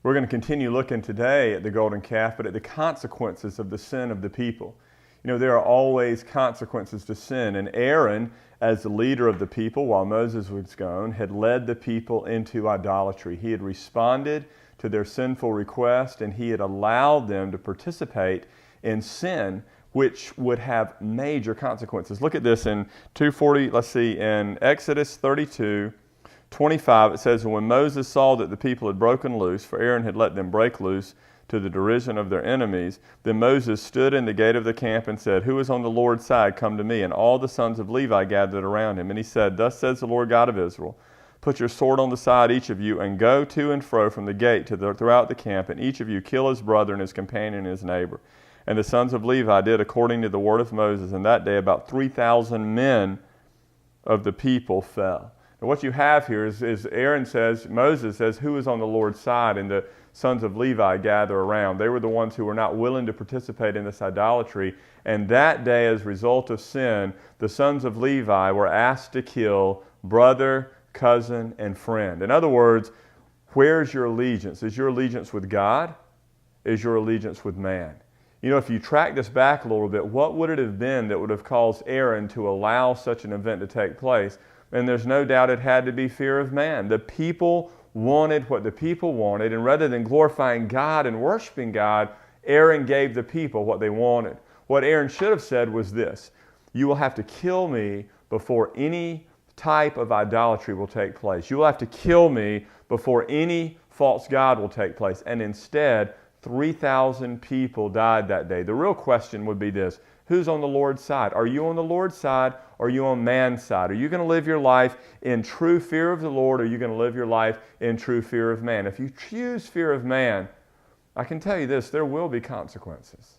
We're going to continue looking today at the golden calf, but at the consequences of the sin of the people. You know, there are always consequences to sin, and Aaron, as the leader of the people while Moses was gone, had led the people into idolatry. He had responded to their sinful request, and he had allowed them to participate in sin, which would have major consequences. Look at this in in Exodus 32:25, it says, when Moses saw that the people had broken loose, for Aaron had let them break loose to the derision of their enemies, then Moses stood in the gate of the camp and said, who is on the Lord's side, come to me. And all the sons of Levi gathered around him. And he said, thus says the Lord God of Israel, put your sword on the side, each of you, and go to and fro from the gate throughout the camp, and each of you kill his brother and his companion and his neighbor. And the sons of Levi did according to the word of Moses, and that day about 3,000 men of the people fell. And what you have here is Aaron says, Moses says, who is on the Lord's side? And the sons of Levi gather around. They were the ones who were not willing to participate in this idolatry. And that day, as a result of sin, the sons of Levi were asked to kill brother, cousin, and friend. In other words, where's your allegiance? Is your allegiance with God? Is your allegiance with man? You know, if you track this back a little bit, what would it have been that would have caused Aaron to allow such an event to take place? And there's no doubt it had to be fear of man. The people wanted what the people wanted, and rather than glorifying God and worshiping God, Aaron gave the people what they wanted. What Aaron should have said was this: you will have to kill me before any type of idolatry will take place. You will have to kill me before any false god will take place. And instead, 3,000 people died that day. The real question would be this: who's on the Lord's side? Are you on the Lord's side, or are you on man's side? Are you going to live your life in true fear of the Lord, or are you going to live your life in true fear of man? If you choose fear of man, I can tell you this: there will be consequences.